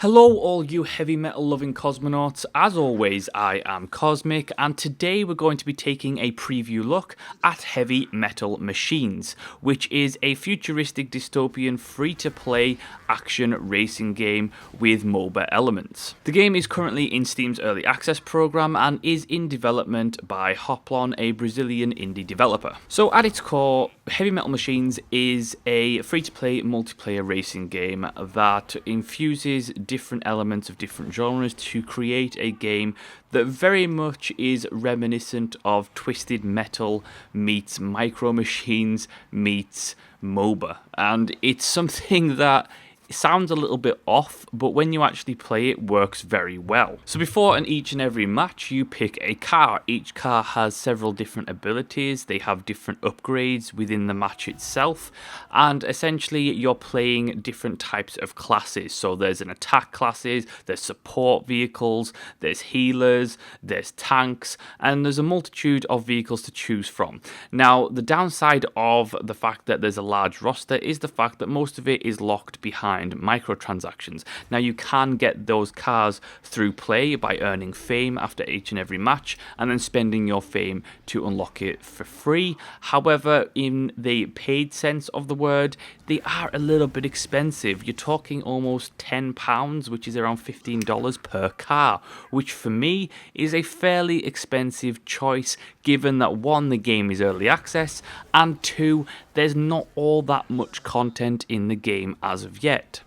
Hello all you heavy metal loving cosmonauts, as always I am Cosmic, and today we're going to be taking a preview look at Heavy Metal Machines, which is a futuristic dystopian free-to-play action racing game with MOBA elements. The game is currently in Steam's early access program and is in development by Hoplon, a Brazilian indie developer. So at its core, Heavy Metal Machines is a free-to-play multiplayer racing game that infuses different elements of different genres to create a game that very much is reminiscent of Twisted Metal meets Micro Machines meets MOBA. And it's something that sounds a little bit off, but when you actually play it, works very well. So before each and every match, you pick a car. Each car has several different abilities. They have different upgrades within the match itself, and essentially you're playing different types of classes. So there's an attack classes, there's support vehicles, there's healers, there's tanks, and there's a multitude of vehicles to choose from. Now, the downside of the fact that there's a large roster is the fact that most of it is locked behind microtransactions. Now, you can get those cars through play by earning fame after each and every match and then spending your fame to unlock it for free. However, in the paid sense of the word, they are a little bit expensive. You're talking almost £10, which is around $15 per car, which for me is a fairly expensive choice given that one, the game is early access, and two, there's not all that much content in the game as of yet.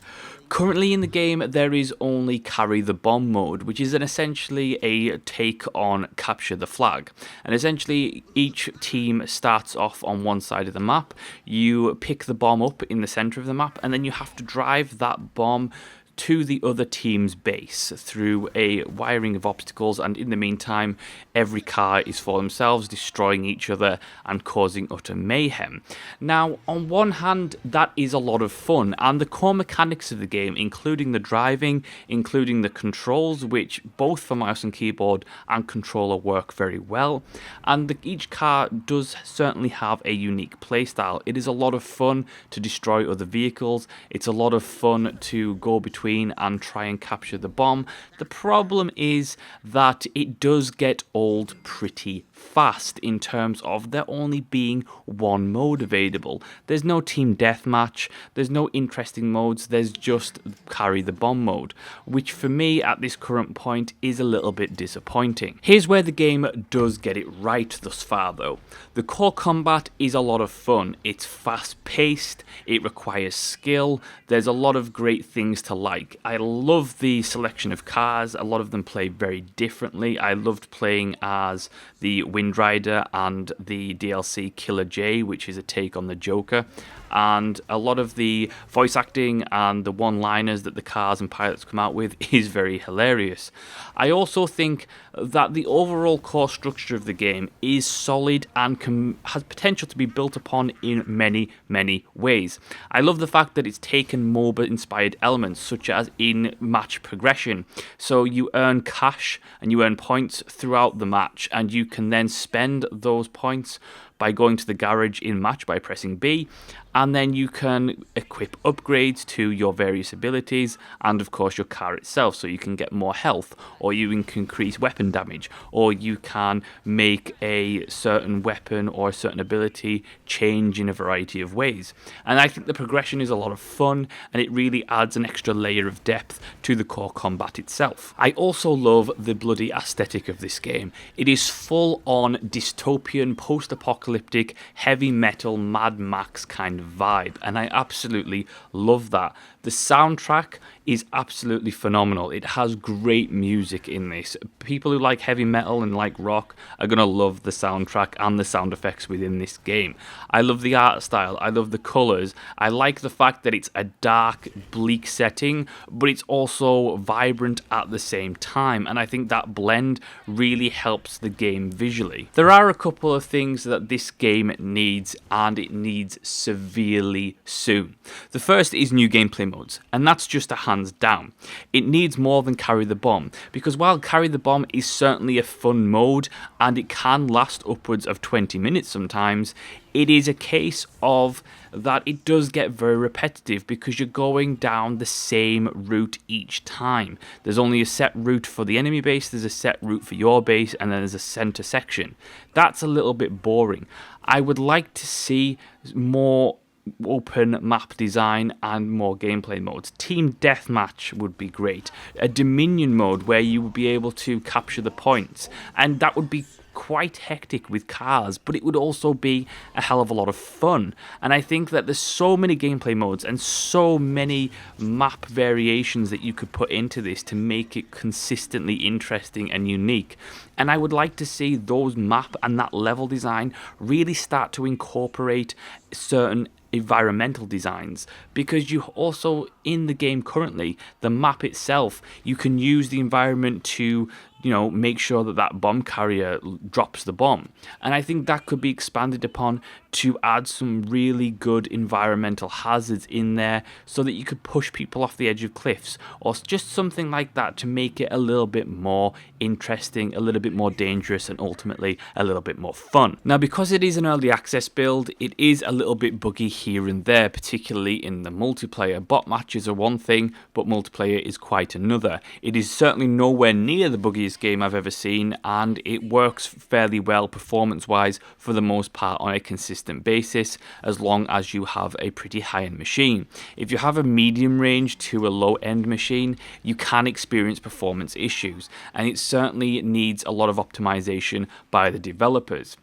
Currently in the game, there is only Carry the Bomb mode, which is essentially a take on Capture the Flag. And essentially, each team starts off on one side of the map. You pick the bomb up in the center of the map, and then you have to drive that bomb to the other team's base through a wiring of obstacles, and in the meantime every car is for themselves, destroying each other and causing utter mayhem. Now, on one hand, that is a lot of fun, and the core mechanics of the game, including the driving, including the controls, which both for mouse and keyboard and controller work very well, and each car does certainly have a unique playstyle. It is a lot of fun to destroy other vehicles, it's a lot of fun to go between and try and capture the bomb. The problem is that it does get old pretty fast in terms of there only being one mode available. There's no team deathmatch, there's no interesting modes, there's just Carry the Bomb mode, which for me at this current point is a little bit disappointing. Here's where the game does get it right thus far though. The core combat is a lot of fun, it's fast paced, it requires skill, there's a lot of great things to like. I love the selection of cars, a lot of them play very differently. I loved playing as the Wind Rider and the DLC Killer J, which is a take on the Joker, and a lot of the voice acting and the one-liners that the cars and pilots come out with is very hilarious. I also think that the overall core structure of the game is solid and has potential to be built upon in many ways. I love the fact that it's taken MOBA-inspired elements, such as in match progression. So you earn cash and you earn points throughout the match, and you can then spend those points by going to the garage in match by pressing B, and then you can equip upgrades to your various abilities and of course your car itself, so you can get more health, or you can increase weapon damage, or you can make a certain weapon or a certain ability change in a variety of ways. And I think the progression is a lot of fun, and it really adds an extra layer of depth to the core combat itself. I also love the bloody aesthetic of this game. It is full on dystopian, post-apocalyptic, heavy metal, Mad Max kind of vibe, and I absolutely love that. The soundtrack is absolutely phenomenal. It has great music in this. People who like heavy metal and like rock are going to love the soundtrack and the sound effects within this game. I love the art style, I love the colours, I like the fact that it's a dark, bleak setting, but it's also vibrant at the same time, and I think that blend really helps the game visually. There are a couple of things that this game needs, and it needs severely soon. The first is new gameplay modes, and that's just a hands down. It needs more than Carry the Bomb, because while Carry the Bomb is certainly a fun mode and it can last upwards of 20 minutes sometimes, it is a case of that it does get very repetitive because you're going down the same route each time. There's only a set route for the enemy base, there's a set route for your base, and then there's a center section. That's a little bit boring. I would like to see more open map design and more gameplay modes. Team deathmatch would be great. A Dominion mode where you would be able to capture the points, and that would be quite hectic with cars, but it would also be a hell of a lot of fun. And I think that there's so many gameplay modes and so many map variations that you could put into this to make it consistently interesting and unique. And I would like to see those map and that level design really start to incorporate certain environmental designs, because you also, in the game currently, the map itself, you can use the environment to, you know, make sure that that bomb carrier drops the bomb. And I think that could be expanded upon to add some really good environmental hazards in there so that you could push people off the edge of cliffs, or just something like that to make it a little bit more interesting, a little bit more dangerous, and ultimately a little bit more fun. Now, because it is an early access build, it is a little bit buggy here and there, particularly in the multiplayer. Bot matches are one thing, but multiplayer is quite another. It is certainly nowhere near the buggiest game I've ever seen, and it works fairly well performance-wise for the most part on a consistent basis, as long as you have a pretty high-end machine. If you have a medium range to a low-end machine, you can experience performance issues, and it certainly needs a lot of optimization by the developers.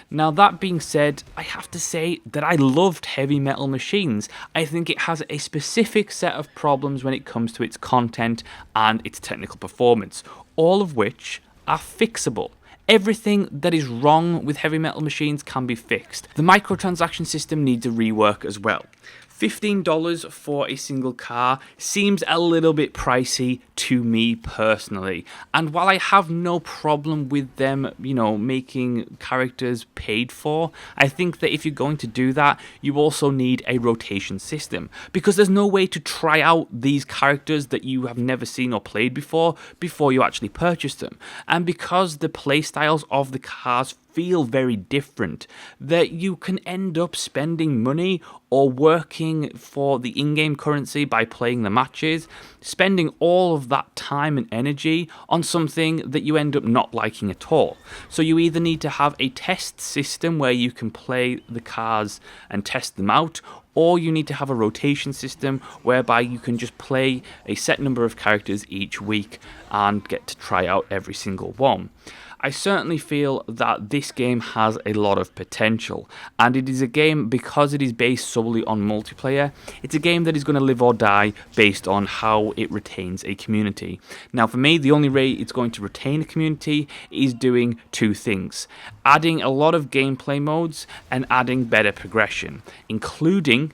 Now, that being said, I have to say that I loved Heavy Metal Machines. I think it has a specific set of problems when it comes to its content and its technical performance, all of which are fixable. Everything that is wrong with Heavy Metal Machines can be fixed. The microtransaction system needs a rework as well. $15 for a single car seems a little bit pricey to me personally. And while I have no problem with them, making characters paid for, I think that if you're going to do that, you also need a rotation system, because there's no way to try out these characters that you have never seen or played before you actually purchase them. And because the playstyles of the cars feel very different, that you can end up spending money or working for the in-game currency by playing the matches, spending all of that time and energy on something that you end up not liking at all. So you either need to have a test system where you can play the cars and test them out, or you need to have a rotation system whereby you can just play a set number of characters each week and get to try out every single one. I certainly feel that this game has a lot of potential, and it is a game, because it is based solely on multiplayer, it's a game that is going to live or die based on how it retains a community. Now, for me, the only way it's going to retain a community is doing two things: adding a lot of gameplay modes and adding better progression, including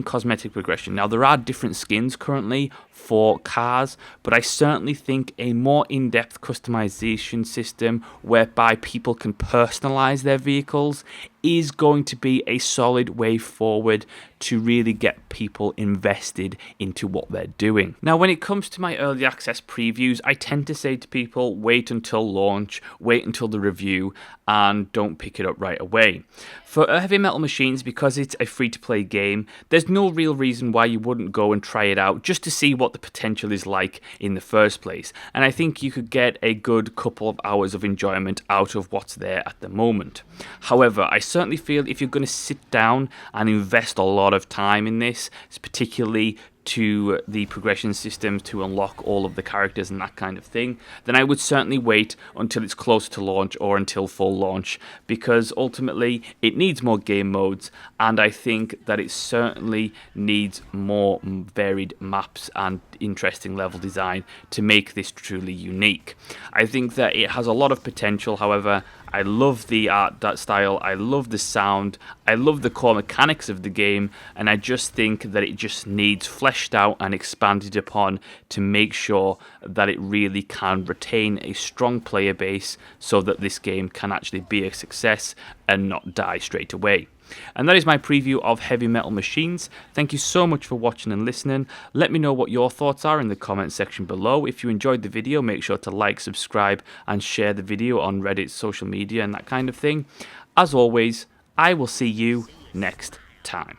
cosmetic progression. Now, there are different skins currently for cars, but I certainly think a more in-depth customization system whereby people can personalize their vehicles is going to be a solid way forward to really get people invested into what they're doing. Now, when it comes to my early access previews, I tend to say to people, wait until launch, wait until the review, and don't pick it up right away. For Heavy Metal Machines, because it's a free-to-play game, there's no real reason why you wouldn't go and try it out just to see what the potential is like in the first place. And I think you could get a good couple of hours of enjoyment out of what's there at the moment. However, I certainly feel if you're going to sit down and invest a lot of time in this, particularly to the progression systems to unlock all of the characters and that kind of thing, then I would certainly wait until it's close to launch or until full launch, because ultimately it needs more game modes, and I think that it certainly needs more varied maps and interesting level design to make this truly unique. I think that it has a lot of potential. However, I love the art style, I love the sound, I love the core mechanics of the game, and I just think that it just needs fleshed out and expanded upon to make sure that it really can retain a strong player base so that this game can actually be a success and not die straight away. And that is my preview of Heavy Metal Machines. Thank you so much for watching and listening. Let me know what your thoughts are in the comment section below. If you enjoyed the video, make sure to like, subscribe, and share the video on Reddit, social media, and that kind of thing. As always, I will see you next time.